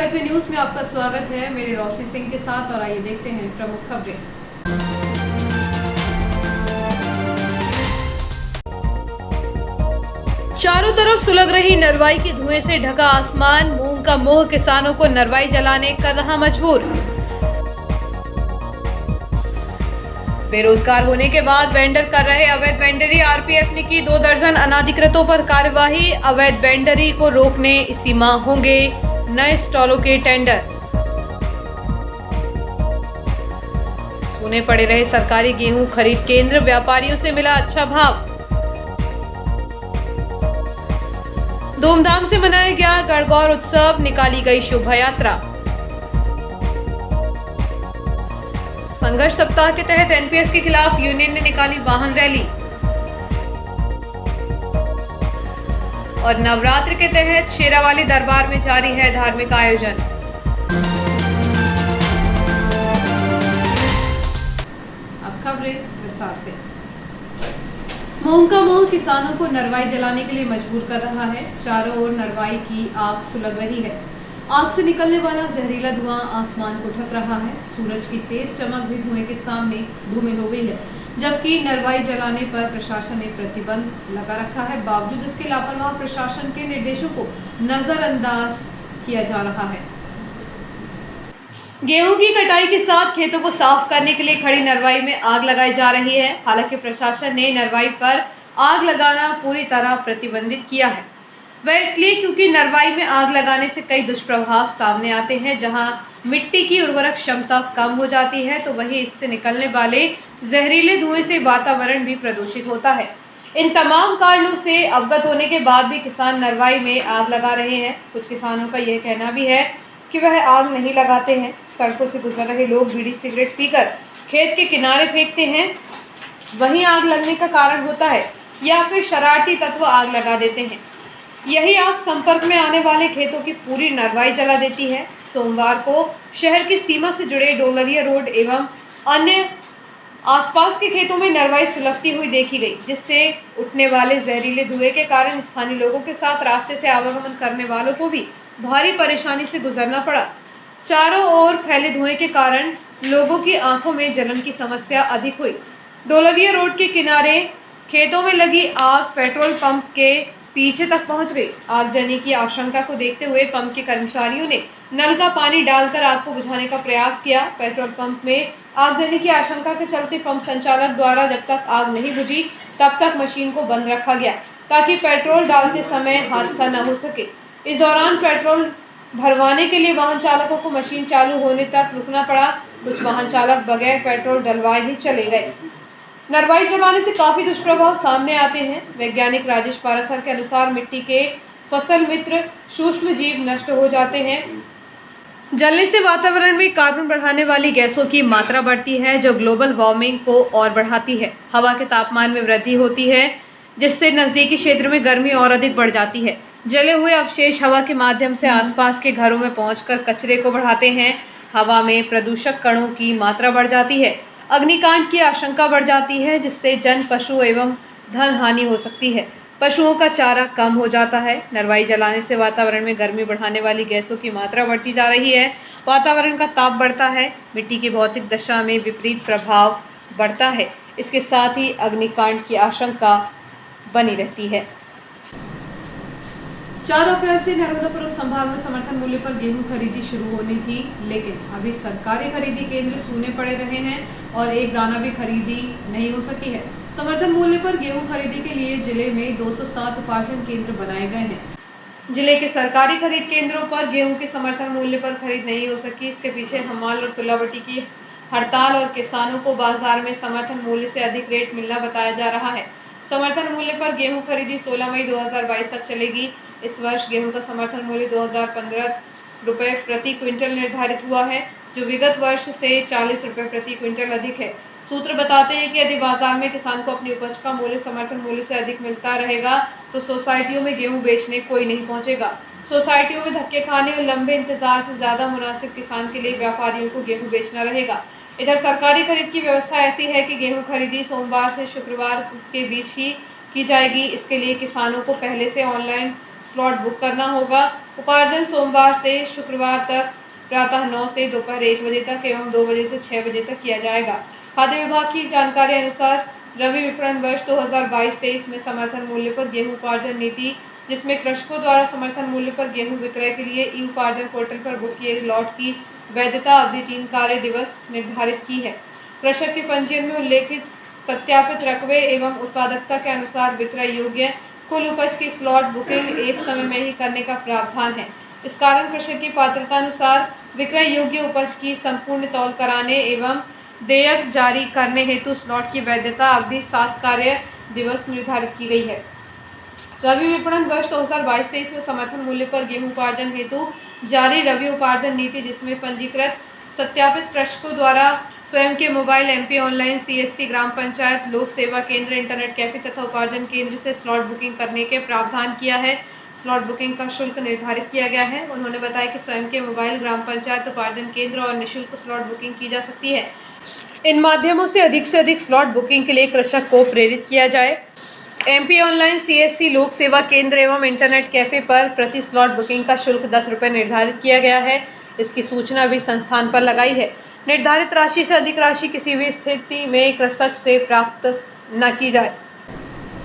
वेदवे news में आपका स्वागत है। मेरी रोशनी सिंह के साथ और आइए देखते हैं प्रमुख खबरें। चारों तरफ सुलग रही नरवाई के धुएं से ढका आसमान, मूंग का मोह किसानों को नरवाई जलाने कर रहा मजबूर। बेरोजगार होने के बाद वेंडर कर रहे अवैध वेंडरी, आरपीएफ ने की 2 दर्जन अनाधिकृतों पर कार्यवाही। अवैध वेंडरी को रोकने इसी माह होंगे नए स्टॉलों के टेंडर। सुने पड़े रहे सरकारी गेहूं खरीद केंद्र, व्यापारियों से मिला अच्छा भाव। धूमधाम से मनाया गया गणगौर उत्सव, निकाली गई शोभा यात्रा। संघर्ष सप्ताह के तहत एनपीएस के खिलाफ यूनियन ने निकाली वाहन रैली। और नवरात्र के तहत शेरावाली दरबार में जारी है धार्मिक आयोजन। अब खबरें विस्तार से। मूंग का मोह किसानों को नरवाई जलाने के लिए मजबूर कर रहा है। चारों ओर नरवाई की आग सुलग रही है। आग से निकलने वाला जहरीला धुआं आसमान को ढक रहा है। सूरज की तेज चमक भी धुएं के सामने धूमिल हो गई है, जबकि नरवाई जलाने पर प्रशासन ने प्रतिबंध लगा रखा है। बावजूद इसके लापरवाह प्रशासन के निर्देशों को नजरअंदाज किया जा रहा है। गेहूं की कटाई के साथ खेतों को साफ करने के लिए खड़ी नरवाई में आग लगाई जा रही है। हालांकि प्रशासन ने नरवाई पर आग लगाना पूरी तरह प्रतिबंधित किया है। वह इसलिए क्योंकि नरवाई में आग लगाने से कई दुष्प्रभाव सामने आते हैं। जहां मिट्टी की उर्वरक क्षमता कम हो जाती है, तो वहीं इससे निकलने वाले जहरीले धुएं से वातावरण भी प्रदूषित होता है। इन तमाम कारणों से अवगत होने के बाद भी किसान नरवाई में आग लगा रहे हैं। कुछ किसानों का यह कहना भी है कि वह आग नहीं लगाते हैं। सड़कों से गुजर रहे लोग बीड़ी सिगरेट पीकर खेत के किनारे फेंकते हैं, वहीं आग लगने का कारण होता है, या फिर शरारती तत्व आग लगा देते हैं। यही आग संपर्क में आने वाले खेतों की पूरी नरवाई जला देती है। सोमवार को शहर की सीमा से जुड़े डोलरिया रोड एवं अन्य आसपास के खेतों में नरवाई सुलगती हुई देखी गई, जिससे उठने वाले जहरीले धुएं के कारण स्थानीय लोगों के साथ रास्ते से आवागमन करने वालों को भी भारी परेशानी से गुजरना पड़ा। चारों ओर फैले धुएं के कारण लोगों की आंखों में जलन की समस्या अधिक हुई। डोलरिया रोड के किनारे खेतों में लगी आग पेट्रोल पंप के पीछे तक पहुंच गई। आगजनी की आशंका को देखते हुए पंप के कर्मचारियों ने नल का पानी डालकर आग को बुझाने का प्रयास किया। पेट्रोल पंप में आगजनी की आशंका के चलते पंप संचालक द्वारा जब तक आग नहीं बुझी तब तक मशीन को बंद रखा गया, ताकि पेट्रोल डालते समय हादसा न हो सके। इस दौरान पेट्रोल भरवाने के लिए वाहन चालकों को मशीन चालू होने तक रुकना पड़ा। कुछ वाहन चालक बगैर पेट्रोल डलवाए ही चले गए। नरवाई जलाने से काफी दुष्प्रभाव सामने आते हैं। वैज्ञानिक राजेश पारासर के अनुसार मिट्टी के फसल मित्र सूक्ष्म जीव नष्ट हो जाते हैं। जलने से वातावरण में कार्बन बढ़ाने वाली गैसों की मात्रा बढ़ती है, जो ग्लोबल वार्मिंग को और बढ़ाती है। हवा के तापमान में वृद्धि होती है, जिससे नजदीकी क्षेत्र में गर्मी और अधिक बढ़ जाती है। जले हुए अवशेष हवा के माध्यम से आसपास के घरों में पहुंचकर कचरे को बढ़ाते हैं। हवा में प्रदूषक कणों की मात्रा बढ़ जाती है। अग्निकांड की आशंका बढ़ जाती है, जिससे जन, पशु एवं धन हानि हो सकती है। पशुओं का चारा कम हो जाता है। नरवाई जलाने से वातावरण में गर्मी बढ़ाने वाली गैसों की मात्रा बढ़ती जा रही है। वातावरण का ताप बढ़ता है। मिट्टी की भौतिक दशा में विपरीत प्रभाव बढ़ता है। इसके साथ ही अग्निकांड की आशंका बनी रहती है। 4 अप्रैल से नर्मदापुरम संभाग में समर्थन मूल्य पर गेहूं खरीदी शुरू होनी थी, लेकिन अभी सरकारी खरीदी केंद्र सूने पड़े रहे हैं और एक दाना भी खरीदी नहीं हो सकी है। समर्थन मूल्य पर गेहूं खरीदी के लिए जिले में 207 उपार्जन केंद्र बनाए गए हैं। जिले के सरकारी खरीद केंद्रों पर गेहूं के समर्थन मूल्य पर खरीद नहीं हो सकी। इसके पीछे हमाल और तुलावटी की हड़ताल और किसानों को बाजार में समर्थन मूल्य से अधिक रेट मिलना बताया जा रहा है। समर्थन मूल्य पर गेहूं खरीदी 16 मई 2022 तक चलेगी। इस वर्ष गेहूं का समर्थन मूल्य 2015 रुपए प्रति क्विंटल निर्धारित हुआ है, जो विगत वर्ष से 40 रुपए प्रति क्विंटल अधिक है। सूत्र बताते हैं कि यदि बाजार में किसान को अपनी उपज का मूल्य समर्थन मूल्य से अधिक मिलता रहेगा, तो सोसाइटियों में गेहूं बेचने कोई नहीं पहुंचेगा। सोसाइटियों में धक्के खाने और लंबे इंतजार से ज्यादा मुनासिब किसान के लिए व्यापारियों को गेहूं बेचना रहेगा। इधर सरकारी खरीद की व्यवस्था ऐसी है कि गेहूं खरीदी सोमवार से शुक्रवार के बीच ही की जाएगी। इसके लिए किसानों को पहले से ऑनलाइन स्लॉट बुक करना होगा। उपार्जन सोमवार से शुक्रवार तक प्रातः 9 से दोपहर 1 बजे तक एवं 2 बजे से 6 बजे तक किया जाएगा। खाद्य विभाग की जानकारी अनुसार रबी विपणन वर्ष 2022-23 में समर्थन मूल्य पर गेहूं उपार्जन नीति, जिसमें कृषकों द्वारा समर्थन मूल्य पर गेहूं विक्रय के लिए ई उपार्जन पोर्टल पर बुक किए लॉट की वैधता अवधि 3 कार्य दिवस निर्धारित की है। कृषक के पंजीयन में उल्लेखित सत्यापित रकबे एवं उत्पादकता के अनुसार विक्रय योग्य कुल उपज की स्लॉट बुकिंग एक समय में ही करने का प्रावधान है। इस कारण कृषक की पात्रता अनुसार विक्रय योग्य उपज की संपूर्ण तौल कराने एवं देयक जारी करने हेतु स्लॉट की वैधता अवधि 7 कार्य दिवस निर्धारित की गई है। रबी विपणन वर्ष 2022-23 में समर्थन मूल्य पर गेहूं उपार्जन हेतु जारी रबी उपार्जन नीति, जिसमें पंजीकृत सत्यापित कृषकों द्वारा स्वयं के मोबाइल, एमपी ऑनलाइन, सीएससी, ग्राम पंचायत, लोक सेवा केंद्र, इंटरनेट कैफे तथा उपार्जन केंद्र से स्लॉट बुकिंग करने के प्रावधान किया है। स्लॉट बुकिंग का शुल्क निर्धारित किया गया है। उन्होंने बताया कि स्वयं के मोबाइल, ग्राम पंचायत, उपार्जन केंद्र और निःशुल्क स्लॉट बुकिंग की जा सकती है। इन माध्यमों से अधिक स्लॉट बुकिंग के लिए कृषक को प्रेरित किया जाए। एमपी ऑनलाइन, सीएससी, लोक सेवा केंद्र एवं इंटरनेट कैफे पर प्रति स्लॉट बुकिंग का शुल्क 10 रुपये निर्धारित किया गया है। इसकी सूचना भी संस्थान पर लगाई है। निर्धारित राशि से अधिक राशि किसी भी स्थिति में कृषक से प्राप्त न की जाए।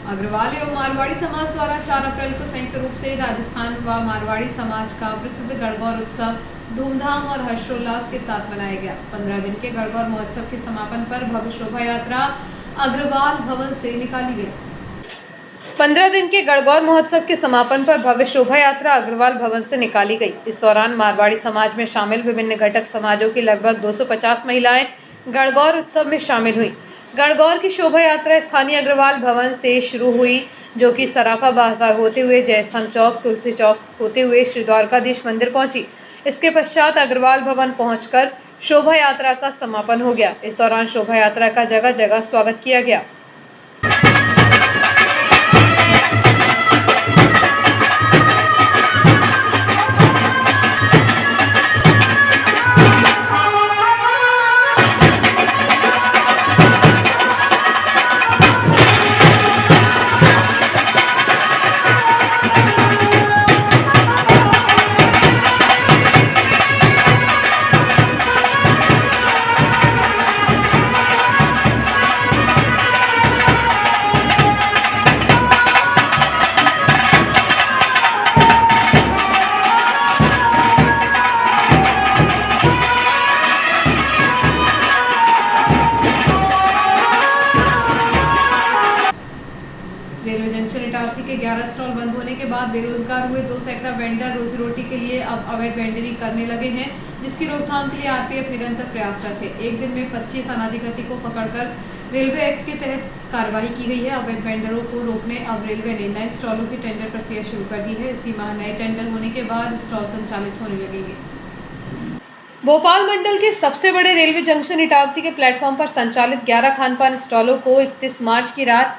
अग्रवाल एवं मारवाड़ी समाज द्वारा 4 अप्रैल को संयुक्त रूप से राजस्थान व मारवाड़ी समाज का प्रसिद्ध गणगौर उत्सव धूमधाम और हर्षोल्लास के साथ मनाया गया। 15 दिन के गणगौर महोत्सव के समापन पर भव्य शोभा यात्रा अग्रवाल भवन से निकाली गई। 15 दिन के गणगौर महोत्सव के समापन पर भव्य शोभा यात्रा अग्रवाल भवन से निकाली गई। इस दौरान मारवाड़ी समाज में शामिल विभिन्न घटक समाजों की लगभग 250 महिलाएं गणगौर उत्सव में शामिल हुई। गणगौर की शोभा यात्रा स्थानीय अग्रवाल भवन से शुरू हुई, जो कि सराफा बाजार होते हुए जयस्तंभ चौक, तुलसी चौक होते हुए श्री द्वारकाधीश मंदिर पहुंची। इसके पश्चात अग्रवाल भवन पहुंचकर शोभा यात्रा का समापन हो गया। इस दौरान शोभा यात्रा का जगह जगह स्वागत किया गया। रेलवे जंक्शन इटारसी के 11 स्टॉल बंद होने के बाद बेरोजगार हुए 2 सैकड़ा वेंडर रोजी रोटी के लिए अब अवैध वेंडरिंग करने लगे हैं, जिसकी रोकथाम के लिए आरपीएफ निरंतर प्रयासरत है। एक दिन में 25 अनाधिकृत को पकड़कर रेलवे एक्ट के तहत कार्रवाई की गई है। अवैध वेंडरों को रोकने अब रेलवे ने नए स्टॉलों की टेंडर प्रक्रिया शुरू कर दी है। इसी माह नए टेंडर होने के बाद स्टॉल संचालित होने लगेंगे। भोपाल मंडल के सबसे बड़े रेलवे जंक्शन इटारसी के प्लेटफॉर्म पर संचालित 11 खानपान स्टॉलों को 31 मार्च की रात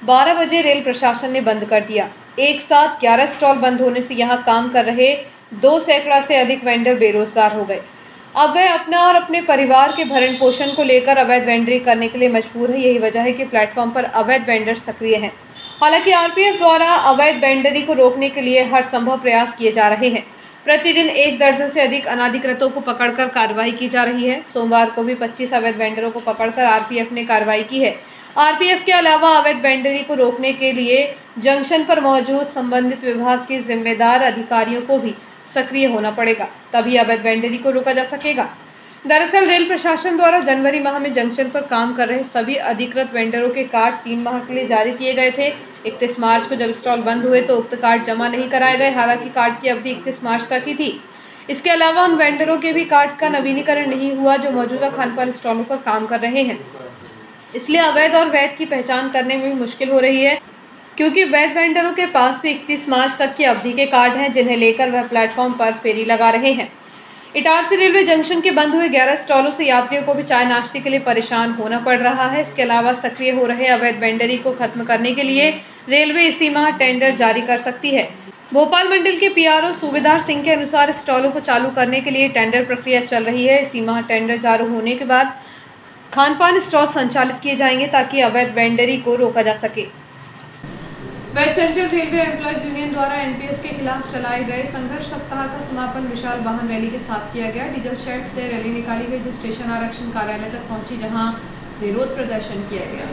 12 बजे रेल प्रशासन ने बंद कर दिया। एक साथ 11 स्टॉल बंद होने से यहां काम कर रहे 2 सैकड़ा से अधिक वेंडर बेरोजगार हो गए। अब वह अपना और अपने परिवार के भरण पोषण को लेकर अवैध वेंडरिंग करने के लिए मजबूर है। यही वजह है कि प्लेटफॉर्म पर अवैध वेंडर सक्रिय हैं। हालांकि आरपीएफ द्वारा अवैध वेंडरी को रोकने के लिए हर संभव प्रयास किए जा रहे हैं। प्रतिदिन 1 दर्जन से अधिक अनाधिकृतों को पकड़कर कार्रवाई की जा रही है। सोमवार को भी 25 अवैध वेंडरों को पकड़कर आरपीएफ ने कार्रवाई की है। आरपीएफ के अलावा अवैध वेंडरी को रोकने के लिए जंक्शन पर मौजूद संबंधित विभाग के जिम्मेदार अधिकारियों को भी सक्रिय होना पड़ेगा, तभी अवैध वेंडरी को रोका जा सकेगा। दरअसल रेल प्रशासन द्वारा जनवरी माह में जंक्शन पर काम कर रहे सभी अधिकृत वेंडरों के कार्ड 3 माह के लिए जारी किए गए थे। 31 मार्च को जब स्टॉल बंद हुए तो उक्त कार्ड जमा नहीं कराए गए। हालांकि कार्ड की अवधि 31 मार्च तक ही थी। इसके अलावा उन वेंडरों के भी कार्ड का नवीनीकरण नहीं हुआ जो मौजूदा खानपान स्टॉलों पर काम कर रहे हैं। इसलिए अवैध और वैध की पहचान करने में भी मुश्किल हो रही है, क्योंकि वैध वेंडरों के पास भी 31 मार्च तक की अवधि के कार्ड हैं, जिन्हें लेकर वह प्लेटफॉर्म पर फेरी लगा रहे हैं। इटारसी रेलवे जंक्शन के बंद हुए 11 स्टॉलों से यात्रियों को भी चाय नाश्ते के लिए परेशान होना पड़ रहा है। इसके अलावा सक्रिय हो रहे अवैध वेंडरी को खत्म करने के लिए रेलवे इसी माह टेंडर जारी कर सकती है। भोपाल मंडल के पीआरओ सूबेदार सिंह के अनुसार स्टॉलों को चालू करने के लिए टेंडर प्रक्रिया चल रही है। इसी माह टेंडर जारी होने के बाद खानपान स्टॉल संचालित किए जाएंगे ताकि अवैध वेंडरी को रोका जा सके। West Central Railway employees union द्वारा एनपीएस के खिलाफ चलाए गए संघर्ष सप्ताह का समापन विशाल वाहन रैली के साथ किया गया। डीजल शेड से रैली निकाली गई जो स्टेशन आरक्षण कार्यालय तक पहुंची, जहां विरोध प्रदर्शन किया गया।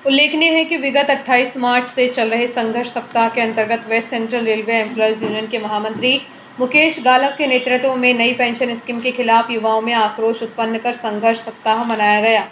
उल्लेखनीय है कि विगत 28 मार्च से चल रहे संघर्ष सप्ताह के अंतर्गत West Central Railway employees union के महामंत्री मुकेश गालव के नेतृत्व में नई पेंशन स्कीम के खिलाफ युवाओं में आक्रोश उत्पन्न कर संघर्ष सप्ताह मनाया गया।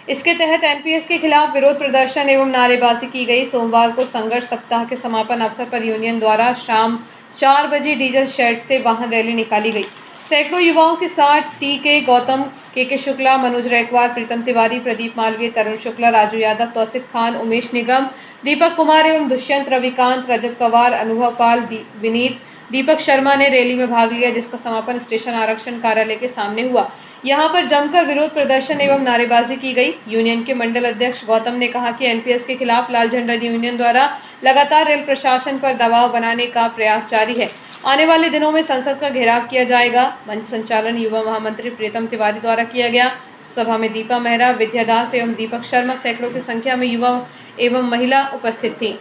इसके तहत एनपीएस के खिलाफ विरोध प्रदर्शन एवं नारेबाजी की गई। सोमवार को संघर्ष सप्ताह के समापन अवसर पर यूनियन द्वारा शाम 4 बजे डीजल शेड से वाहन रैली निकाली गई। सैकड़ों युवाओं के साथ टी.के. गौतम, के शुक्ला, मनोज रैकवार, प्रीतम तिवारी, प्रदीप मालवीय, तरुण शुक्ला, राजू यादव, तौसिफ खान, उमेश निगम, दीपक कुमार एवं दुष्यंत, रविकांत, रजत पवार, अनुभव पाल, विनीत, दीपक शर्मा ने रैली में भाग लिया, जिसका समापन स्टेशन आरक्षण कार्यालय के सामने हुआ। यहां पर जमकर विरोध प्रदर्शन एवं नारेबाजी की गई। यूनियन के मंडल अध्यक्ष गौतम ने कहा कि एनपीएस के खिलाफ लाल झंडा यूनियन द्वारा लगातार रेल प्रशासन पर दबाव बनाने का प्रयास जारी है। आने वाले दिनों में संसद का घेराव किया जाएगा। मंच संचालन युवा महामंत्री प्रीतम तिवारी द्वारा किया गया। सभा में दीपा मेहरा, विद्यादास एवं दीपक शर्मा सैकड़ों की संख्या में युवा एवं महिला उपस्थित थी।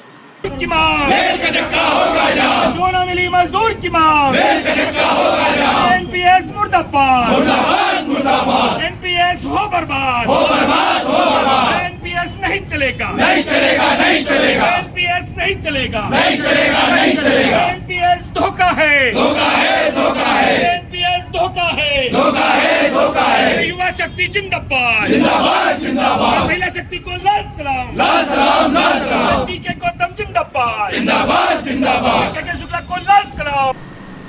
की मांग जो न मिली मजदूर की मांग, एनपीएस मुर्दाबाद, एनपीएस हो बर्बाद, एनपीएस नहीं चलेगा, एनपीएस नहीं चलेगा, एनपीएस धोखा है, एनपीएस धोखा है। युवा शक्ति जिंदाबाद, महिला शक्ति को लाल सलाम, टी.के. गौतम जिंदाबाद, के शुक्ला को लाल सलाम।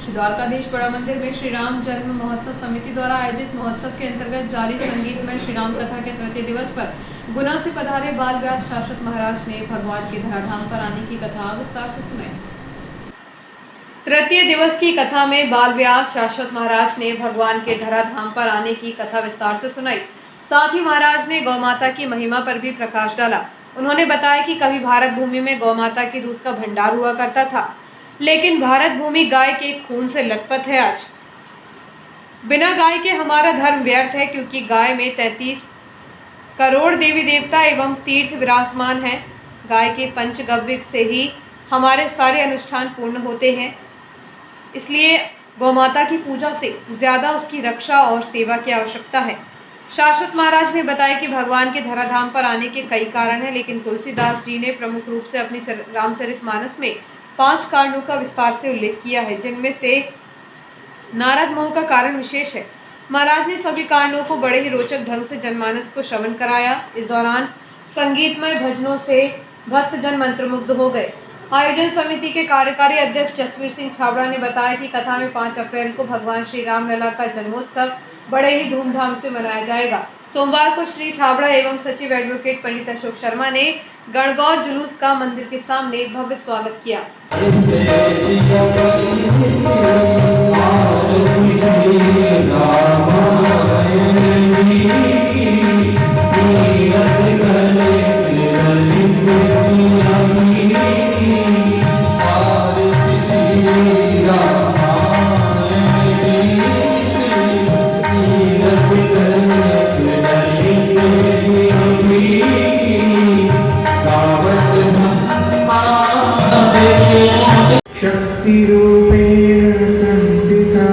श्री द्वारकाधीश बड़ा मंदिर में श्री राम जन्म महोत्सव समिति द्वारा आयोजित महोत्सव के अंतर्गत जारी संगीतमय श्री राम कथा के तृतीय दिवस पर गुना से पधारे बाल व्यास शाश्वत महाराज ने भगवान के धराधाम पर आने की कथा विस्तार से सुनाई। तृतीय दिवस की कथा में बाल व्यास शाश्वत महाराज ने भगवान के धराधाम पर आने की कथा विस्तार से सुनाई। साथ ही महाराज ने गौ माता की महिमा पर भी प्रकाश डाला। उन्होंने बताया कि कभी भारत भूमि में गौ माता के दूध का भंडार हुआ करता था, लेकिन भारत भूमि गाय के खून से लथपथ है। आज बिना गाय के हमारा धर्म व्यर्थ है, क्योंकि गाय में 33 करोड़ देवी देवता एवं तीर्थ विराजमान हैं। गाय के पंचगव्य से ही हमारे सारे अनुष्ठान पूर्ण होते हैं, इसलिए गौ माता की पूजा से ज्यादा उसकी रक्षा और सेवा की आवश्यकता है। शाश्वत महाराज ने बताया कि भगवान के धराधाम पर आने के कई कारण हैं, लेकिन तुलसीदास जी ने प्रमुख रूप से अपनी रामचरितमानस में 5 कारणों का विस्तार से उल्लेख किया है, जिनमें से नारद मोह का कारण विशेष है। महाराज ने सभी कारणों को बड़े ही रोचक ढंग से जनमानस को श्रवण कराया। इस दौरान संगीतमय भजनों से भक्तजन मंत्रमुग्ध हो गए। आयोजन समिति के कार्यकारी अध्यक्ष जसवीर सिंह छाबड़ा ने बताया कि कथा में 5 अप्रैल को भगवान श्री राम लला का जन्मोत्सव बड़े ही धूमधाम से मनाया जाएगा। सोमवार को श्री छाबड़ा एवं सचिव एडवोकेट पंडित अशोक शर्मा ने गणगौर जुलूस का मंदिर के सामने भव्य स्वागत किया। शक्तिरूपेण संस्थिता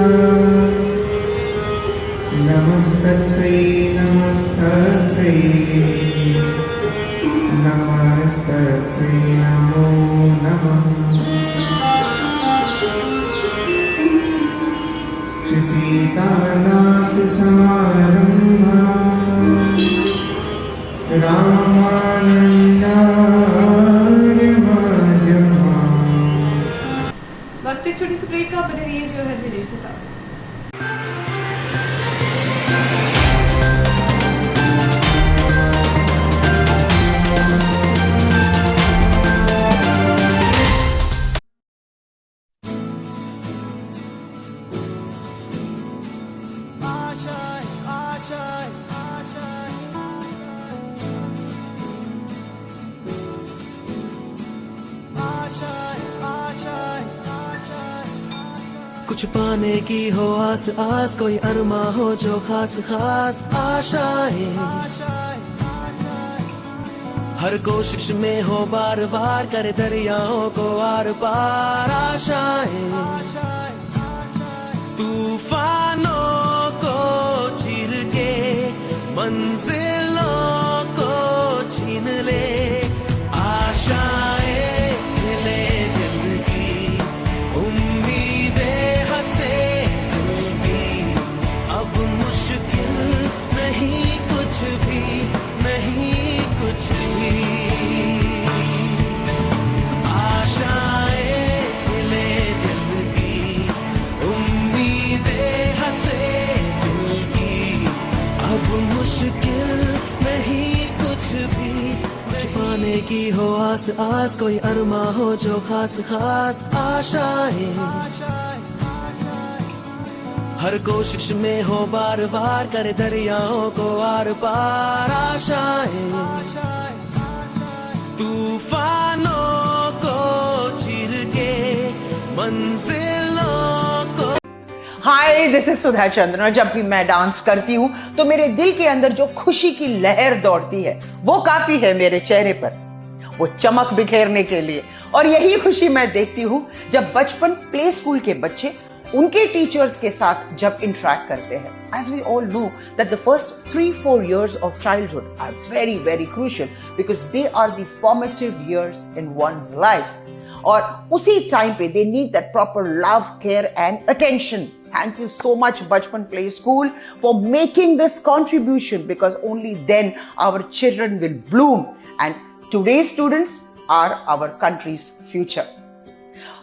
नमस्तस्यै नमस्तस्यै नमस्तस्यै नमो नमः। श्री सीतानाथ समारंभा रामानंद वक्त एक छोटी सी ब्रेक का, बने रहिए जो है न्यूज़ के साथ। कुछ पाने की हो आस आस, कोई अरमा हो जो खास खास आशाएं, हर कोशिश में हो बार बार करे दरियाओं को आर पार आशाएं तूफानों को चीर के मंजिलों को छीन ले आशाएं ले दिल की उम्मीदें हंसे दिल की अब मुश्किल नहीं कुछ भी नहीं कुछ भी आशाएं ले दिल की उम्मीदें हंसे दिल की अब मुश्किल नहीं कुछ भी कुछ पाने की हो आस आस कोई अरमा हो जो खास खास आशाएं हर कोशिश में हो बार बार करे दरियाओं को आर पार आशाएं तूफानों को चीर के मंजिलों को। हाय, दिस इज सुधा चंद्रन और जब भी मैं डांस करती हूँ तो मेरे दिल के अंदर जो खुशी की लहर दौड़ती है वो काफी है मेरे चेहरे पर वो चमक बिखेरने के लिए। और यही खुशी मैं देखती हूँ जब बचपन प्ले स्कूल के बच्चे उनके टीचर्स के साथ जब इंटरेक्ट करते हैं। As we all know that the first 3-4 years of childhood are very very crucial because they are the formative years in one's life. और उसी टाइम पे they need that proper love, care and attention. Thank you so much Bachpan Play School for making this contribution because only then our children will bloom and today's students are our country's future.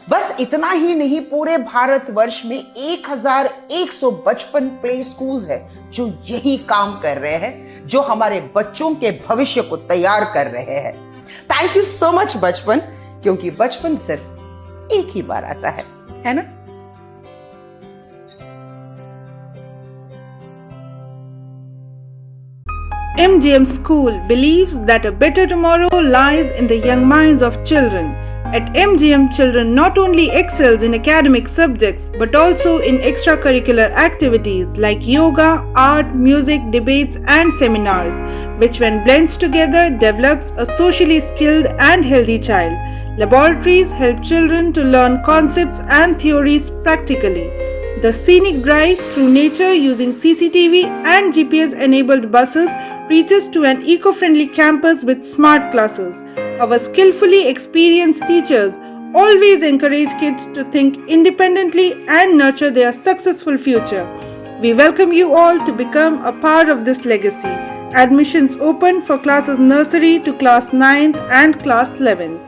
बस इतना ही नहीं, पूरे भारतवर्ष में 1155 play schools है जो यही काम कर रहे हैं, जो हमारे बच्चों के भविष्य को तैयार कर रहे हैं। थैंक यू सो मच बचपन, क्योंकि बचपन सिर्फ एक ही बार आता है ना? MGM School believes that a better tomorrow lies in the young minds of children. At MGM, children not only excels in academic subjects but also in extracurricular activities like yoga, art, music, debates and seminars, which when blends together develops a socially skilled and healthy child. Laboratories help children to learn concepts and theories practically. The scenic drive through nature using CCTV and GPS-enabled buses reaches to an eco-friendly campus with smart classes. Our skillfully experienced teachers always encourage kids to think independently and nurture their successful future. We welcome you all to become a part of this legacy. Admissions open for classes nursery to class 9th and class 11th.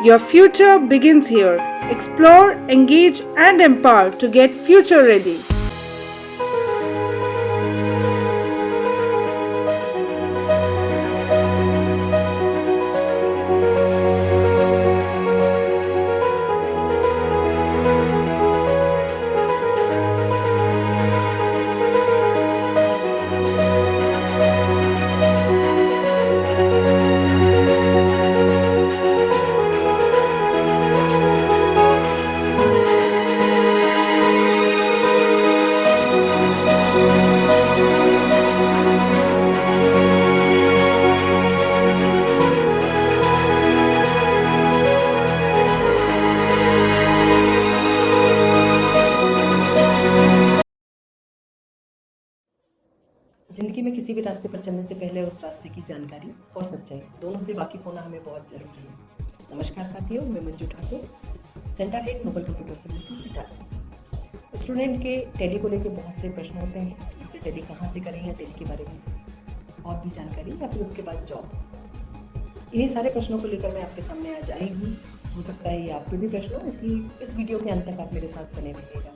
Your future begins here. Explore, engage and empower to get future ready. जिंदगी में किसी भी रास्ते पर चलने से पहले उस रास्ते की जानकारी और सच्चाई दोनों से वाकिफ होना हमें बहुत जरूरी है। नमस्कार साथियों, मैं Manju Thakur, centre head noble computer services Itarsi. Student के टेली को लेकर बहुत से प्रश्न होते हैं, जैसे टेली कहाँ से करें या टेली के बारे में और भी जानकारी या फिर उसके बाद जॉब। इन्हीं सारे प्रश्नों को लेकर मैं आपके सामने आज आई हूँ। हो सकता है ये आपके भी प्रश्न हो, इसलिए इस वीडियो के अंत तक आप मेरे साथ बने रहिएगा।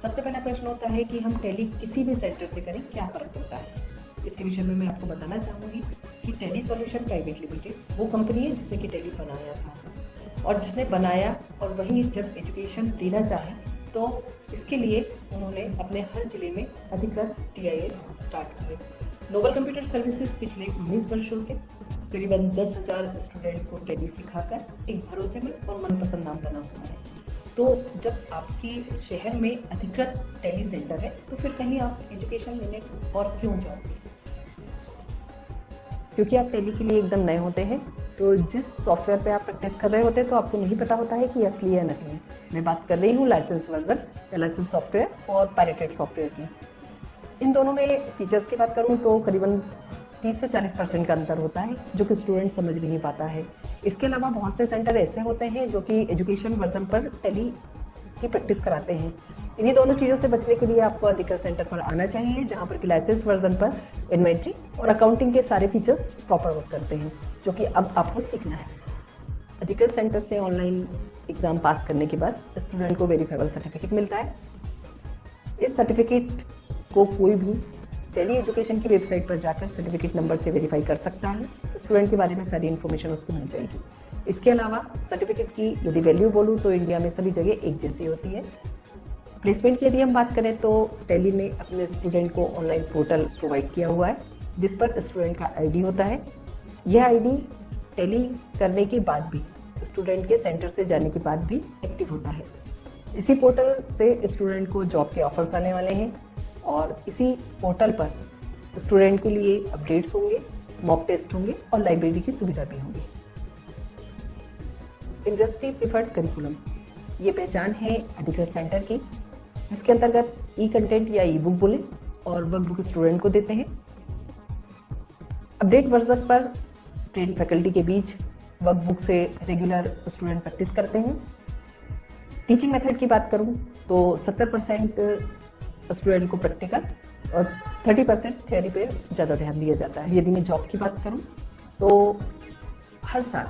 सबसे पहला प्रश्न होता है कि हम टेली किसी भी सेंटर से करें क्या फ़र्क पड़ता है। इसके विषय में मैं आपको बताना चाहूँगी कि टेली सॉल्यूशन प्राइवेट लिमिटेड वो कंपनी है जिसने कि टेली बनाया था, और जिसने बनाया और वही जब एजुकेशन देना चाहे तो इसके लिए उन्होंने अपने हर जिले में अधिकृत TIL स्टार्ट किए। नोबल कंप्यूटर सर्विसेज पिछले 19 वर्षों से करीबन 10,000 स्टूडेंट को टेली सिखाकर एक भरोसेमंद और मनपसंद नाम बना हुआ है। तो जब आपकी शहर में अधिकृत टेली सेंटर है तो फिर कहीं आप एजुकेशन लेने और क्यों जाओगे। क्योंकि आप टेली के लिए एकदम नए होते हैं, तो जिस सॉफ्टवेयर पे आप प्रैक्टिस कर रहे होते हैं तो आपको नहीं पता होता है कि ये असली है या नकली है। मैं बात कर रही हूँ लाइसेंस वर्जन या लाइसेंस सॉफ्टवेयर और पायरेटेड सॉफ्टवेयर की। इन दोनों में फीचर्स की बात करूँ तो करीबन 30 से 40% का अंतर होता है, जो कि स्टूडेंट समझ नहीं पाता है। इसके अलावा बहुत से सेंटर ऐसे होते हैं जो कि एजुकेशन वर्जन पर टेली की प्रैक्टिस कराते हैं। इन्हीं दोनों चीज़ों से बचने के लिए आपको अधिकृत सेंटर पर आना चाहिए, जहाँ पर कि लाइसेंस वर्जन पर इन्वेंट्री और अकाउंटिंग के सारे फीचर्स प्रॉपर वर्क करते हैं, जो कि अब आपको सीखना है। अधिकृत सेंटर से ऑनलाइन एग्जाम पास करने के बाद स्टूडेंट को वेरीफाइबल सर्टिफिकेट मिलता है। इस सर्टिफिकेट को कोई भी टेली एजुकेशन की वेबसाइट पर जाकर सर्टिफिकेट नंबर से वेरीफाई कर सकता है। स्टूडेंट के बारे में सारी इन्फॉर्मेशन उसको मिल जाएगी। इसके अलावा सर्टिफिकेट की यदि वैल्यू बोलूँ तो इंडिया में सभी जगह एक जैसी होती है। प्लेसमेंट की यदि हम बात करें तो टेली ने अपने स्टूडेंट को ऑनलाइन पोर्टल प्रोवाइड किया हुआ है, जिस पर स्टूडेंट का आईडी होता है। यह आईडी टेली करने के बाद भी, स्टूडेंट के सेंटर से जाने के बाद भी एक्टिव होता है। इसी पोर्टल से स्टूडेंट को जॉब के ऑफर्स आने वाले हैं और इसी पोर्टल पर स्टूडेंट के लिए अपडेट्स होंगे, मॉक टेस्ट होंगे और लाइब्रेरी की सुविधा भी होगी। इंडस्ट्री प्रिफर्ड करिकुलम, ये पहचान है अधिकृत सेंटर की, जिसके अंतर्गत ई कंटेंट या ई बुक बोले और वर्कबुक स्टूडेंट को देते हैं। अपडेट वर्जन पर ट्रेन फैकल्टी के बीच वर्कबुक से रेगुलर स्टूडेंट प्रैक्टिस करते हैं। टीचिंग मेथड की बात करूं तो 70% स्टूडेंट को प्रैक्टिकल और 30% थ्योरी पे ज़्यादा ध्यान दिया जाता है। यदि मैं जॉब की बात करूं तो हर साल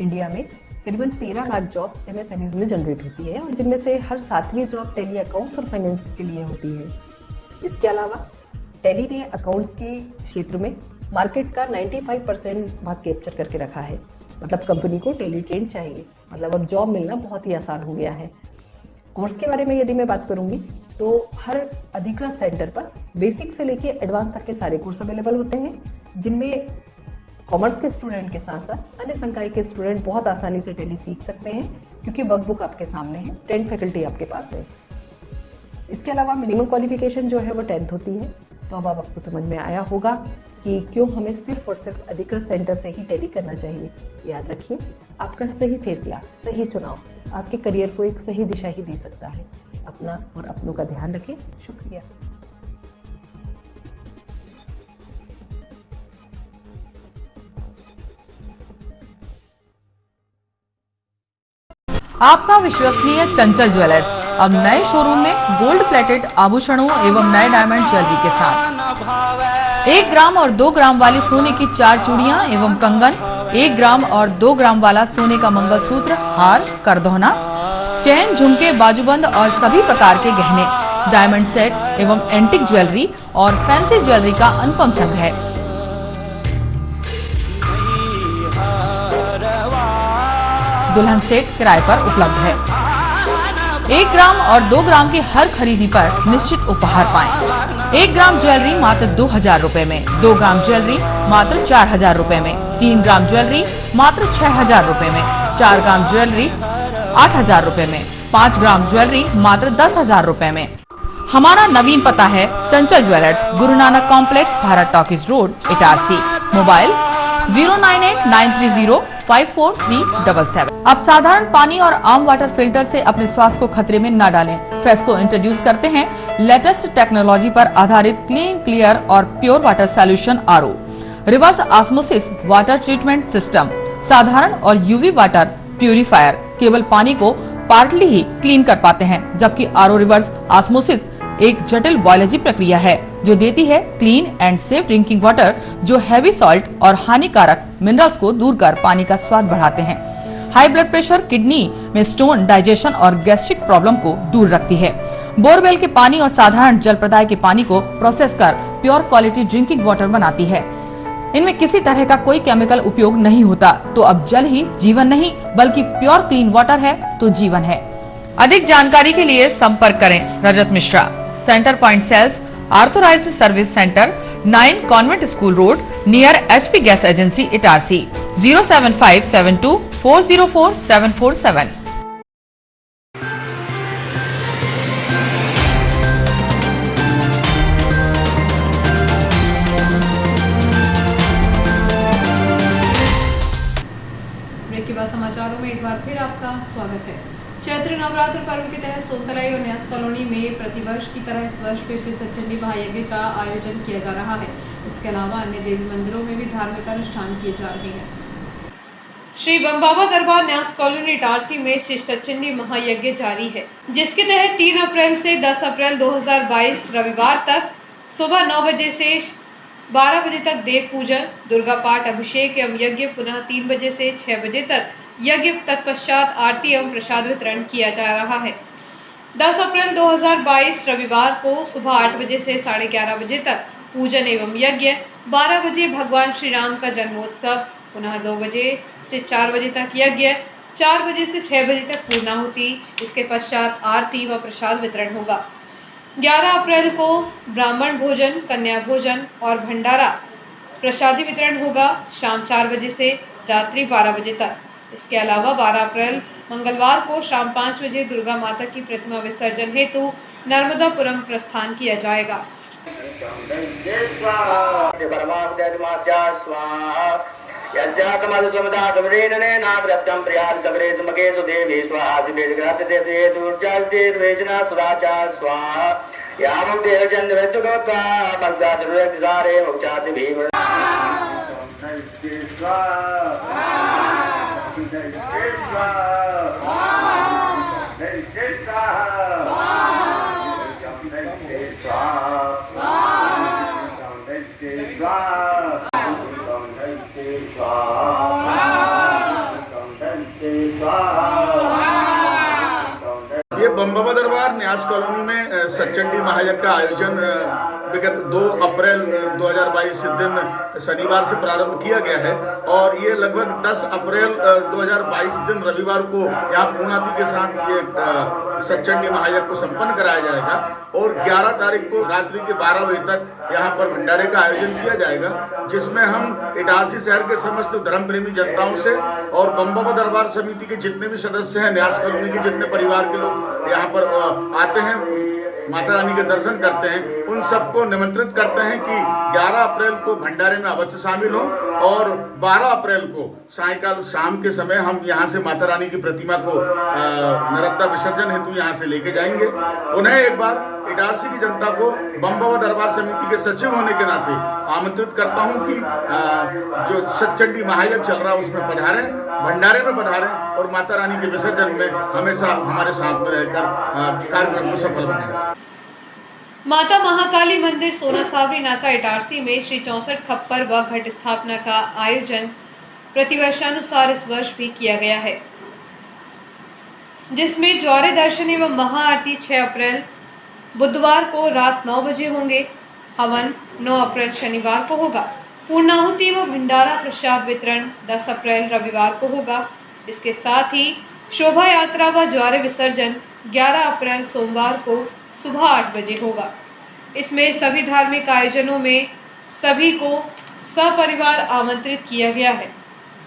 इंडिया में करीबन 13 लाख जॉब MSMEs में जनरेट होती है और जिनमें से हर 7वीं जॉब टेली अकाउंट्स और फाइनेंस के लिए होती है। इसके अलावा टेली ने अकाउंट्स के क्षेत्र में मार्केट का 95% भाग कैप्चर करके रखा है। मतलब कंपनी को टेली ट्रेन चाहिए, मतलब अब जॉब मिलना बहुत ही आसान हो गया है। कोर्स के बारे में यदि मैं बात करूंगी तो हर अधिकृत सेंटर पर बेसिक से लेके एडवांस तक के सारे कोर्स अवेलेबल होते हैं, जिनमें कॉमर्स के स्टूडेंट के साथ साथ अन्य संकाय के स्टूडेंट बहुत आसानी से टेली सीख सकते हैं, क्योंकि वर्कबुक आपके सामने है, ट्रेंड फैकल्टी आपके पास है। इसके अलावा मिनिमम क्वालिफिकेशन जो है वो 10th होती है। तो अब आपको समझ में आया होगा कि क्यों हमें सिर्फ और सिर्फ अधिकृत सेंटर से ही टेली करना चाहिए। याद रखिए, आपका सही फैसला, सही चुनाव आपके करियर को एक सही दिशा ही दे सकता है। अपना और अपनों का ध्यान रखें। शुक्रिया। आपका विश्वसनीय चंचल ज्वेलर्स अब नए शोरूम में गोल्ड प्लेटेड आभूषणों एवं नए डायमंड ज्वेलरी के साथ 1 ग्राम और 2 ग्राम वाली सोने की 4 चूड़ियां एवं कंगन, 1 ग्राम और 2 ग्राम वाला सोने का मंगलसूत्र, हार, करदौना, चैन, झुमके, बाजूबंद और सभी प्रकार के गहने, डायमंड सेट एवं एंटिक ज्वेलरी और फैंसी ज्वेलरी का अनुपम संग्रह दुल्हन सेट किराए पर उपलब्ध है। 1 ग्राम और 2 ग्राम की हर खरीदी पर निश्चित उपहार पाएं। 1 ग्राम ज्वेलरी मात्र 2000 रुपए में, 2 ग्राम ज्वेलरी मात्र 4000 रुपए में, 3 ग्राम ज्वेलरी मात्र 6000 रुपए में, 4 ग्राम ज्वेलरी 8000 रुपए में, 5 ग्राम ज्वेलरी मात्र 10,000 रुपए में। हमारा नवीन पता है चंचल jewellers, Guru Nanak complex, Bharat talkies road, Itarsi. Mobile 09893054377। अब साधारण पानी और आम वाटर फिल्टर से अपने स्वास्थ्य को खतरे में न डालें। फ्रेस्को इंट्रोड्यूस करते हैं लेटेस्ट टेक्नोलॉजी पर आधारित क्लीन, क्लियर और pure water solution RO, reverse osmosis water treatment system, साधारण और UV वाटर प्यूरिफायर केवल पानी को पार्टली ही क्लीन कर पाते हैं, जबकि RO रिवर्स ऑस्मोसिस एक जटिल बायोलॉजी प्रक्रिया है जो देती है clean and safe drinking water, जो हैवी सॉल्ट और हानिकारक मिनरल्स को दूर कर पानी का स्वाद बढ़ाते हैं। हाई ब्लड प्रेशर, किडनी में स्टोन, डाइजेशन और गैस्ट्रिक प्रॉब्लम को दूर रखती है। बोरवेल के पानी और साधारण जल प्रदाय के पानी को प्रोसेस कर प्योर क्वालिटी ड्रिंकिंग वाटर बनाती है। इनमें किसी तरह का कोई केमिकल उपयोग नहीं होता। तो अब जल ही जीवन नहीं बल्कि प्योर क्लीन वाटर है तो जीवन है। अधिक जानकारी के लिए संपर्क करें Rajat Mishra, centre point sales, authorised service centre, 9 convent school road, near HP gas agency, Itarsi. 07572404747। एक बार फिर आपका स्वागत है। चैत्र नवरात्र पर्व के तहत सोनतलाई और न्यास कॉलोनी में प्रतिवर्ष की तरह इस वर्ष भी श्री सचंडी महायज्ञ का आयोजन किया जा रहा है। इसके अलावा अन्य देवी मंदिरों में भी धार्मिक अनुष्ठान किए जा रहे हैं। श्री बम बाबा दरबार न्यास कॉलोनी इटारसी में श्री सचंडी महायज्ञ जारी है, जिसके तहत 3 अप्रैल से 10 अप्रैल 2022 रविवार तक सुबह 9 बजे से 12 बजे तक देव पूजन, दुर्गा पाठ, अभिषेक एवं यज्ञ, पुनः 3 बजे से 6 बजे तक यज्ञ, तत्पश्चात आरती एवं प्रसाद वितरण किया जा रहा है। 10 अप्रैल 2022 रविवार को सुबह 8 बजे से 11:30 बजे तक पूजन एवं यज्ञ, 12 बजे भगवान श्री राम का जन्मोत्सव, पुनः 2 बजे से 4 बजे तक यज्ञ, 4 बजे से 6 बजे तक पूर्णाहुति, इसके पश्चात आरती व प्रसाद वितरण होगा। 11 अप्रैल को ब्राह्मण भोजन, कन्या भोजन और भंडारा प्रसादी वितरण होगा, शाम 4 बजे से रात्रि 12 बजे तक। इसके अलावा 12 अप्रैल मंगलवार को शाम 5 बजे दुर्गा माता की प्रतिमा विसर्जन हेतु नर्मदापुरम प्रस्थान किया जाएगा। ये बम बाबा दरबार न्यास कॉलोनी में सचंडी महायज्ञ का आयोजन विगत 2 अप्रैल 2022 दिन शनिवार से प्रारंभ किया गया है और ये लगभग 10 अप्रैल 2022 दिन रविवार को यहाँ पूर्णाहुति के साथ ये सचंडी महायज्ञ को संपन्न कराया जाएगा और 11 तारीख को रात्रि के 12 बजे तक यहाँ पर भंडारे का आयोजन किया जाएगा, जिसमें हम इटारसी शहर के समस्त धर्म प्रेमी जनताओं से और बम बाबा दरबार समिति के जितने भी सदस्य हैं, न्यास कॉलोनी के जितने परिवार के लोग यहाँ पर आते हैं, माता रानी के दर्शन करते हैं, उन सबको निमंत्रित करते हैं कि 11 अप्रैल को भंडारे में अवश्य शामिल हो और 12 अप्रैल को सायंकाल शाम के समय हम यहाँ से माता रानी की प्रतिमा को नर्मदा विसर्जन हेतु यहाँ से लेके जाएंगे। पुनः एक बार इटारसी की जनता को बम बाबा दरबार समिति के सचिव होने के नाते आमंत्रित करता हूँ कि जो सचंडी महायज्ञ चल रहा है उसमें पधारें, भंडारे में पधारें और माता रानी के विसर्जन में हमेशा हमारे साथ में रहकर कार्यक्रम को सफल बनाएं। माता महाकाली मंदिर सोना सावरी नाका इटारसी में श्री 64 खप्पर व घट स्थापना का आयोजन प्रतिवर्षानुसार इस वर्ष भी किया गया है, जिसमें ज्वारे दर्शन एवं महाआरती 6 अप्रैल बुधवार को रात 9 बजे होंगे। हवन 9 अप्रैल शनिवार को होगा। पूर्णाहुति व भंडारा प्रसाद वितरण 10 अप्रैल रविवार को होगा। इसके साथ ही शोभा यात्रा व ज्वारे विसर्जन 11 अप्रैल सोमवार को सुबह 8 बजे होगा। इसमें सभी धार्मिक आयोजनों में सभी को सपरिवार आमंत्रित किया गया है।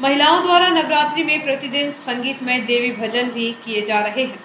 महिलाओं द्वारा नवरात्रि में प्रतिदिन संगीतमय देवी भजन भी किए जा रहे हैं।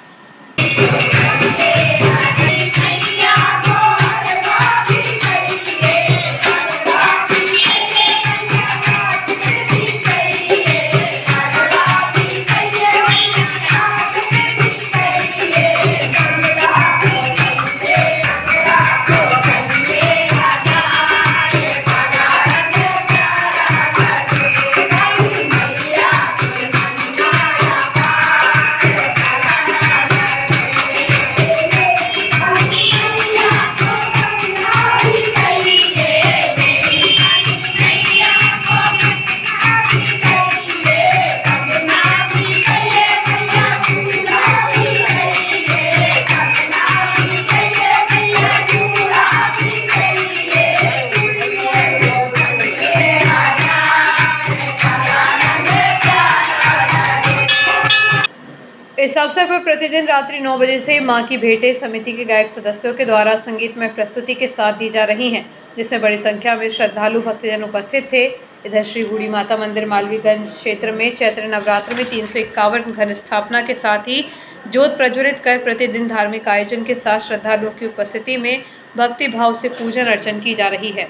इस अवसर पर प्रतिदिन रात्रि 9 बजे से मां की भेंटें समिति के गायक सदस्यों के द्वारा संगीतमय प्रस्तुति के साथ दी जा रही हैं, जिसमें बड़ी संख्या में श्रद्धालु भक्तजन उपस्थित थे। इधर श्री बूढ़ी माता मंदिर मालवीगंज क्षेत्र में चैत्र नवरात्र में 351 घट स्थापना के साथ ही ज्योत प्रज्वलित कर प्रतिदिन धार्मिक आयोजन के साथ श्रद्धालुओं की उपस्थिति में भक्ति भाव से पूजन अर्चन की जा रही है।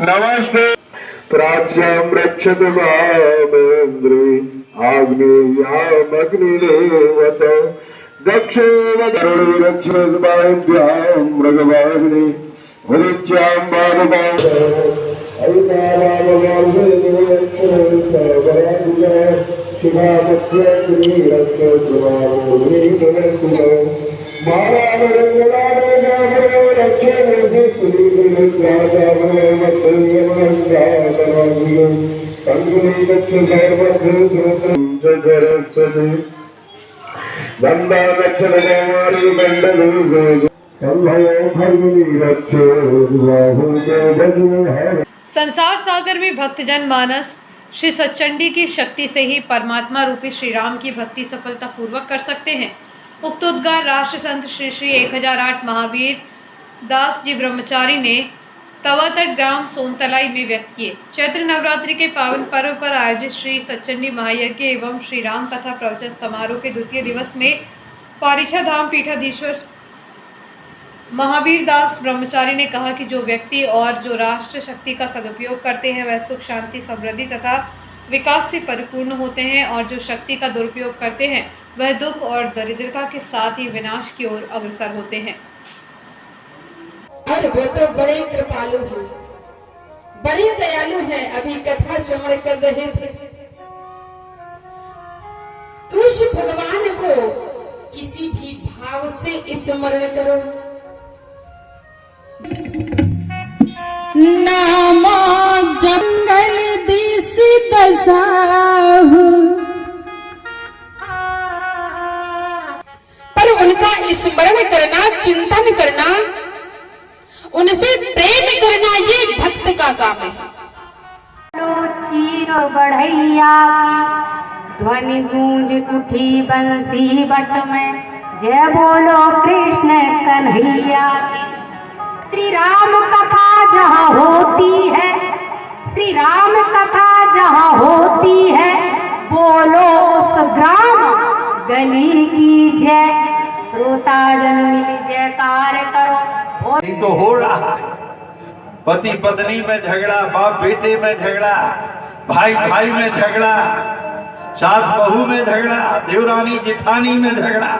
नमस्ते प्राच्यां रक्षत वामेन्द्रे आग्नेयामग्निदेवत दक्षिण गरुड़े रक्षत वायुभ्यां मृगवाहिनी उदित्यां बालवां संसार सागर में भक्तजन मानस श्री सच्चंडी की शक्ति से ही परमात्मा रूपी श्री राम की भक्ति सफलता पूर्वक कर सकते हैं। उक्त उद्गार राष्ट्र संत श्री श्री 1008 महावीर दास जी ब्रह्मचारी ने तवातट ग्राम सोनतलाई में व्यक्त किए। चैत्र नवरात्रि के पावन पर्व पर आयोजित श्री सच्चंडी महायज्ञ एवं श्री राम कथा प्रवचन समारोह के द्वितीय दिवस में पारिछा धाम पीठाधीश्वर महावीर दास ब्रह्मचारी ने कहा कि जो व्यक्ति और जो राष्ट्र शक्ति का सदुपयोग करते हैं वह सुख शांति समृद्धि तथा विकास से परिपूर्ण होते हैं और जो शक्ति का दुरुपयोग करते हैं वह दुख और दरिद्रता के साथ ही विनाश की ओर अग्रसर होते हैं। और वो तो बड़े कृपालु हैं, बड़े दयालु हैं। अभी कथा श्रवण कर रहे थे, उस भगवान को किसी भी भाव से स्मरण करो। नामा जंगल दिस दसाहु, पर उनका स्मरण करना, चिंतन करना, उनसे प्रेम करना ये भक्त का काम है। चीर बढ़ैया ध्वनि गूंज उठी बंसी बट में, जय बोलो कृष्ण कन्हैया की। श्री राम कथा जहाँ होती है, श्री राम कथा जहाँ होती है, बोलो उस ग्राम गली की जय। श्रोता जन मिल जयकार करो। ये तो हो रहा है, पति पत्नी में झगड़ा, बाप बेटे में झगड़ा, भाई भाई में झगड़ा, सास बहू में झगड़ा, देवरानी जेठानी में झगड़ा,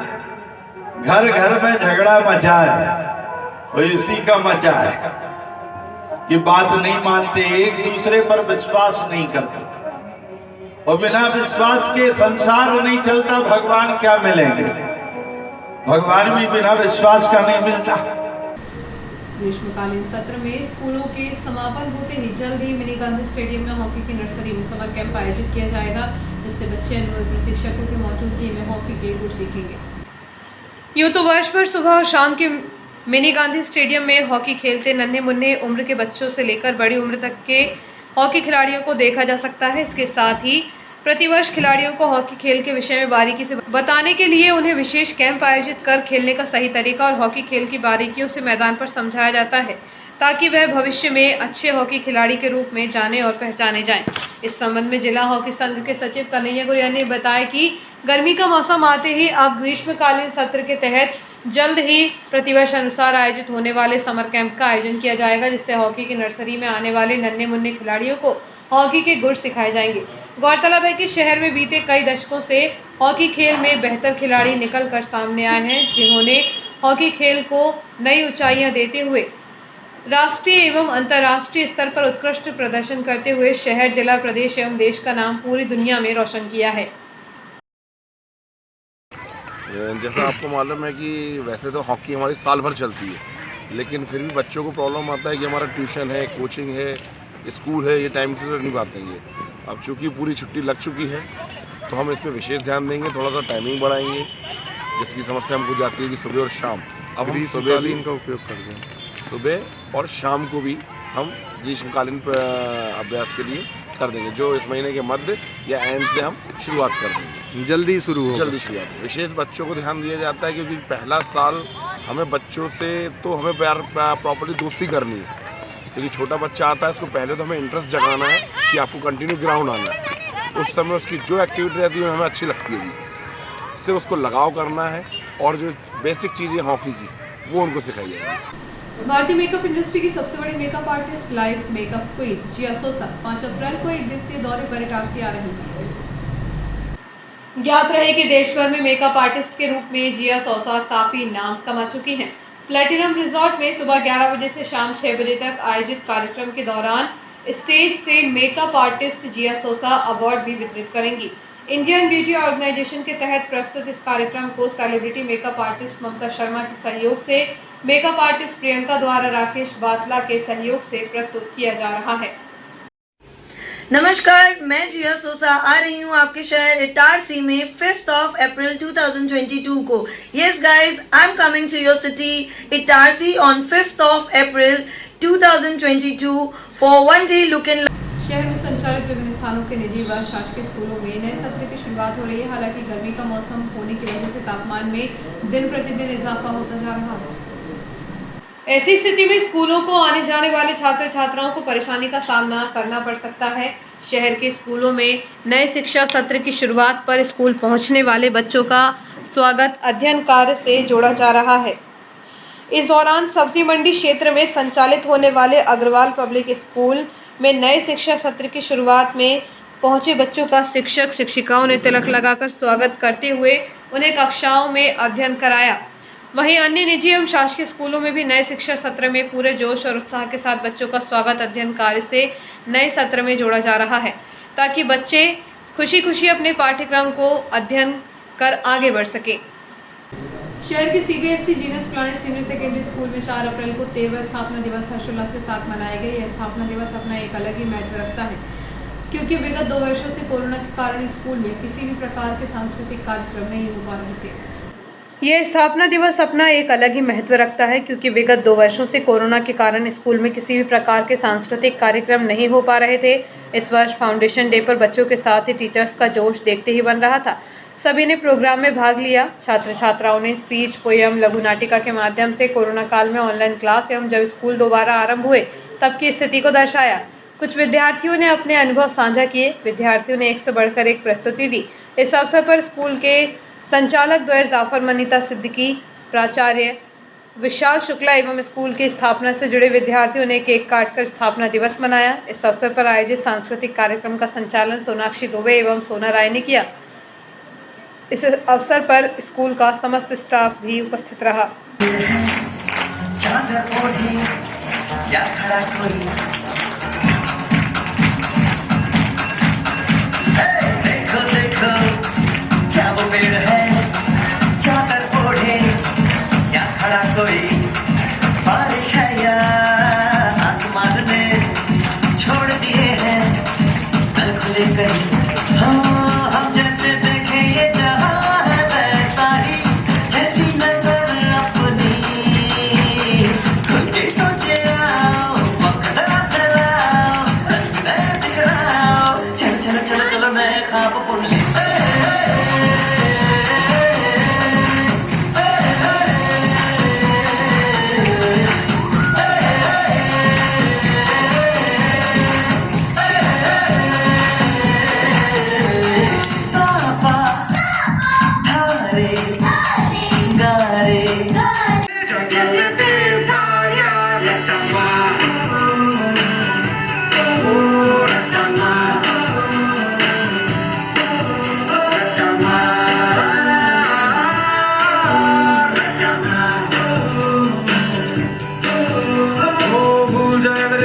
घर घर में झगड़ा मचा है। और इसी का मचा है कि बात नहीं मानते, एक दूसरे पर विश्वास नहीं करते, और बिना विश्वास के संसार नहीं चलता। भगवान क्या मिलेंगे? भगवान भी बिना विश्वास का नहीं मिलता। ग्रीष्मकालीन सत्र में स्कूलों के समापन होते ही जल्द ही मिनी गांधी स्टेडियम में हॉकी की नर्सरी में समर कैंप आयोजित किया जाएगा, जिससे बच्चे अनुभवी प्रशिक्षकों की मौजूदगी में हॉकी के गुर सीखेंगे। यूँ तो वर्ष भर सुबह और शाम के मिनी गांधी स्टेडियम में हॉकी खेलते नन्हे मुन्ने उम्र के बच्चों से लेकर बड़ी उम्र तक के हॉकी खिलाड़ियों को देखा जा सकता है। इसके साथ ही प्रतिवर्ष खिलाड़ियों को हॉकी खेल के विषय में बारीकी से बताने के लिए उन्हें विशेष कैंप आयोजित कर खेलने का सही तरीका और हॉकी खेल की बारीकियों से मैदान पर समझाया जाता है, ताकि वह भविष्य में अच्छे हॉकी खिलाड़ी के रूप में जाने और पहचाने जाएं। इस संबंध में जिला हॉकी संघ के सचिव कन्हैया गुरिया ने बताया कि गर्मी का मौसम आते ही अब ग्रीष्मकालीन सत्र के तहत जल्द ही प्रतिवर्ष अनुसार आयोजित होने वाले समर कैंप का आयोजन किया जाएगा, जिससे हॉकी की नर्सरी में आने वाले नन्हे मुन्ने खिलाड़ियों को हॉकी के गुर सिखाए जाएंगे। गौरतलब है कि शहर में बीते कई दशकों से हॉकी खेल में बेहतर खिलाड़ी निकल कर सामने आए हैं, जिन्होंने हॉकी खेल को नई ऊंचाइयां देते हुए राष्ट्रीय एवं अंतर्राष्ट्रीय स्तर पर उत्कृष्ट प्रदर्शन करते हुए शहर, जिला, प्रदेश एवं देश का नाम पूरी दुनिया में रोशन किया है। जैसा आपको मालूम है कि वैसे तो हॉकी हमारी साल भर चलती है, लेकिन फिर भी बच्चों को प्रॉब्लम आता है कि हमारा ट्यूशन है, कोचिंग है, स्कूल है, ये टाइम से नहीं पाते हैं। अब चूँकि पूरी छुट्टी लग चुकी है तो हम इस पर विशेष ध्यान देंगे, थोड़ा सा टाइमिंग बढ़ाएंगे, जिसकी समस्या हमको जाती है कि सुबह और शाम। अब हम सुबह भी इनका उपयोग करते हैं, सुबह और शाम को भी हम ग्रीष्मकालीन अभ्यास के लिए कर देंगे, जो इस महीने के मध्य या एंड से हम शुरुआत कर देंगे। जल्दी शुरुआत। विशेष बच्चों को ध्यान दिया जाता है, क्योंकि पहला साल हमें बच्चों से तो हमें प्रॉपर्ली दोस्ती करनी है, क्योंकि छोटा बच्चा आता है, इसको पहले तो हमें इंटरेस्ट जगाना है कि आपको कंटिन्यू ग्राउंड आना है। उस समय उसकी जो एक्टिविटी रहती है हमें अच्छी लगती है, इससे उसको लगाव करना है, और जो बेसिक चीज़ें हॉकी की वो उनको सिखाई जाएगी। भारतीय मेकअप इंडस्ट्री की सबसे बड़ी makeup artist live makeup queen जिया सोसा 5 अप्रैल को एक दिवसीय दौरे पर इटारसी आ रही है। ज्ञात रहे कि देश भर में मेकअप आर्टिस्ट के रूप में जिया सोसा काफी नाम कमा चुकी हैं। प्लेटिनम रिजॉर्ट में सुबह 11 बजे से शाम 6 बजे तक आयोजित कार्यक्रम के दौरान स्टेज से मेकअप आर्टिस्ट जिया सोसा अवार्ड भी वितरित करेंगी। इंडियन ब्यूटी ऑर्गेनाइजेशन के तहत प्रस्तुत इस कार्यक्रम को celebrity makeup artist Mamta Sharma के सहयोग से मेकअप आर्टिस्ट प्रियंका द्वारा राकेश बातला के सहयोग से प्रस्तुत किया जा रहा है। नमस्कार, मैं जिया सोसा आ रही हूँ आपके शहर इटारसी में 5th of April 2022 को। Yes guys, I'm coming to your city Itarsi on 5th of April 2022 for one day look and शहर में संचालित विभिन्न स्थानों के निजी व शासकीय स्कूलों में नए सत्र की शुरुआत हो रही है। हालांकि गर्मी का मौसम होने की वजह से तापमान में दिन प्रतिदिन इजाफा होता जा रहा है। ऐसी स्थिति में स्कूलों को आने जाने वाले छात्र छात्राओं को परेशानी का सामना करना पड़ सकता है। शहर के स्कूलों में नए शिक्षा सत्र की शुरुआत पर स्कूल पहुंचने वाले बच्चों का स्वागत अध्ययन कार्य से जोड़ा जा रहा है। इस दौरान सब्जी मंडी क्षेत्र में संचालित होने वाले अग्रवाल पब्लिक स्कूल में नए शिक्षा सत्र की शुरुआत में पहुंचे बच्चों का शिक्षक शिक्षिकाओं ने तिलक लगाकर स्वागत करते हुए उन्हें कक्षाओं में अध्ययन कराया। वहीं अन्य निजी एवं शासकीय स्कूलों में भी नए शिक्षा सत्र में पूरे जोश और उत्साह के साथ बच्चों का स्वागत अध्ययन कार्य से नए सत्र में जोड़ा जा रहा है, ताकि बच्चे खुशी खुशी अपने पाठ्यक्रम को अध्ययन कर आगे बढ़ सके। शहर के CBSE genus planet senior secondary school में 4 अप्रैल को 13वां स्थापना दिवस हर्षोल्लास के साथ मनाया गया। यह स्थापना दिवस अपना एक अलग ही महत्व रखता है, क्योंकि विगत 2 वर्षों से कोरोना के कारण स्कूल में किसी भी प्रकार के सांस्कृतिक कार्यक्रम नहीं हो पा रहे थे। यह स्थापना दिवस अपना एक अलग ही महत्व रखता है, क्योंकि विगत 2 वर्षों से कोरोना के कारण स्कूल में किसी भी प्रकार के सांस्कृतिक कार्यक्रम नहीं हो पा रहे थे। इस वर्ष फाउंडेशन डे पर बच्चों के साथ ही टीचर्स का जोश देखते ही बन रहा था। सभी ने प्रोग्राम में भाग लिया। छात्र छात्राओं ने स्पीच, पोयम, लघु नाटिका के माध्यम से कोरोना काल में ऑनलाइन क्लास एवं जब स्कूल दोबारा आरंभ हुए तब की स्थिति को दर्शाया। कुछ विद्यार्थियों ने अपने अनुभव साझा किए। विद्यार्थियों ने एक से बढ़कर एक प्रस्तुति दी। इस अवसर पर स्कूल के संचालक द्वय जाफर मनीता सिद्दीकी, प्राचार्य विशाल शुक्ला एवं स्कूल की स्थापना से जुड़े विद्यार्थियों ने केक काटकर स्थापना दिवस मनाया। इस अवसर पर आयोजित सांस्कृतिक कार्यक्रम का संचालन सोनाक्षी दुबे एवं सोना राय ने किया। इस अवसर पर स्कूल का समस्त स्टाफ भी उपस्थित रहा। देखो देखो क्या वो पेड़ है, चादर ओढ़े या खड़ा कोई, बारिश है या आसमान ने छोड़ दिए हैं नल खुले कहीं। हम जैसे देखे ये जहां है वैसा ही, जैसी नजर अपनी खुल के सोचे आओ, वक्त फैलाओ, रंग दिखलाओ, चलो चलो चलो चलो मैं ख्वाब बुन ली।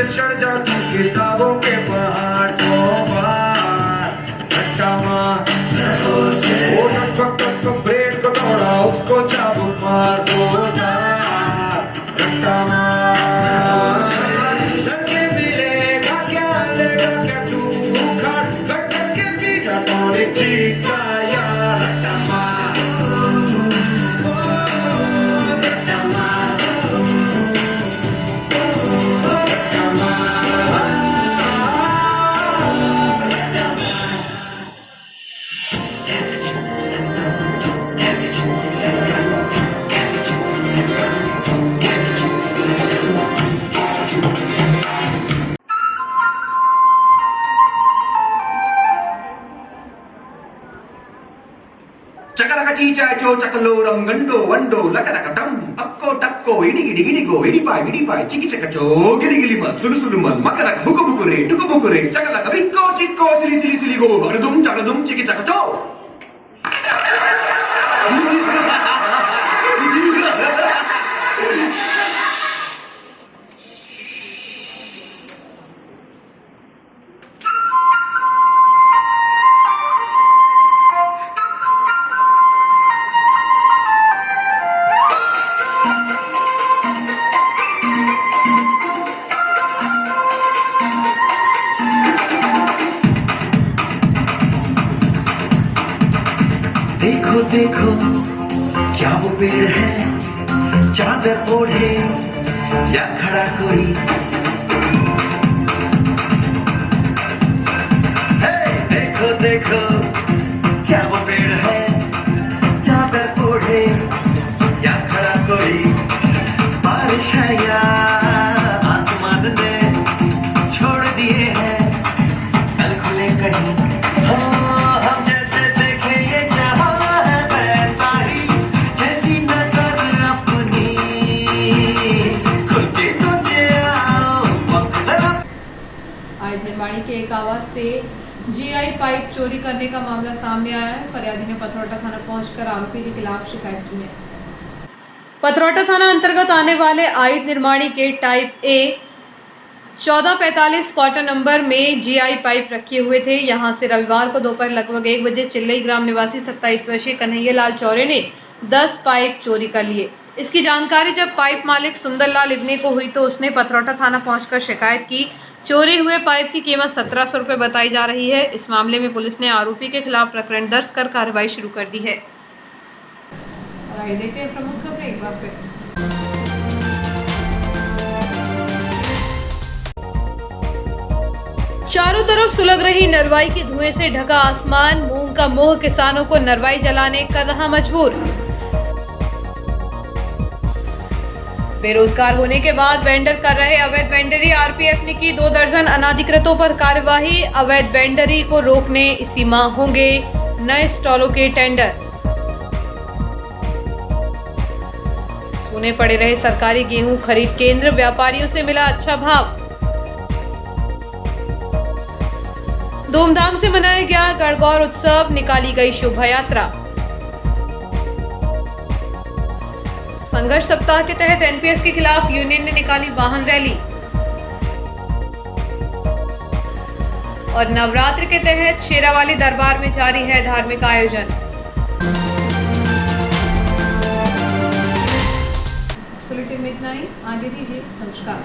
चढ़ जा तू किताबों के पहाड़ को पार, रट्टा मार जोर से, वो टक ब्रेन को तोड़ा उसको चाबुक मार दो तार, रट्टा मार जोर से, जंगे मिलेगा क्या लेगा क्या तू उखाड़, लग के पीछा तोड़े चीखता यार, रट्टा मार चकलका चीचा चो चकलो रंगंडो वंडो लकलका डम अक्को टक्को కోయిడి గిడి గిడి గోయిడి పాయి విడి పాయి చికి చకచో గిలి గిలి మల్ సులు సులు మల్ మకరక హుకు బుకురే టుకు బుకురే చకలక బిక్కో చిక్కో సిలి సిలి సిలి గో బగడుం చగడుం చికి చకచో देखो देखो क्या वो पेड़ है चादर ओढ़े या खड़ा कोई देखो देखो क्या वो पेड़ है चादर ओढ़े या खड़ा कोई बारिश है या आसमान ने छोड़ दिए हैं कल खुले कहीं हम जैसे देखे ये जहां है वैसा ही जैसी नजर अपनी खुल के सोचे आओ वक्त जरा आयत निर्माणी के एक आवाज से जीआई पाइप चोरी करने का मामला सामने आया है। फरियादी ने पथरौटा थाना पहुंचकर आरोपी के खिलाफ शिकायत की है। पथरौटा थाना अंतर्गत आने वाले आयत निर्माणी के टाइप ए 1445 क्वार्टर नंबर में जीआई पाइप रखे हुए थे। यहां से रविवार को दोपहर लगभग 1 बजे चिल्लई ग्राम निवासी 27 वर्षीय कन्हैयालाल चौरे ने 10 पाइप चोरी कर लिए। इसकी जानकारी जब पाइप मालिक सुंदरलाल इब्ने को हुई तो उसने पथरौटा थाना पहुंचकर शिकायत की। चोरी हुए पाइप की कीमत 1700 रुपये बताई जा रही है। इस मामले में पुलिस ने आरोपी के खिलाफ प्रकरण दर्ज कर कार्रवाई शुरू कर दी है। और आइए देखते हैं प्रमुख खबरें एक बार फिर। चारों तरफ सुलग रही नरवाई के धुएं से ढका आसमान, मूंग का मोह किसानों को नरवाई जलाने कर रहा मजबूर। बेरोजगार होने के बाद वेंडर कर रहे अवैध वेंडरी, आरपीएफ ने की 2 दर्जन अनाधिकृतों पर कार्यवाही। अवैध वेंडरी को रोकने इसी माह होंगे नए स्टॉलों के टेंडर। सुने पड़े रहे सरकारी गेहूं खरीद केंद्र, व्यापारियों से मिला अच्छा भाव। धूमधाम से मनाया गया गणगौर उत्सव, निकाली गई शोभा यात्रा। संघर्ष सप्ताह के तहत एनपीएस के खिलाफ यूनियन ने निकाली वाहन रैली। और नवरात्र के तहत शेरावाली दरबार में जारी है धार्मिक आयोजन। इस बुलेटिन में इतना ही, आगे दीजिए, नमस्कार।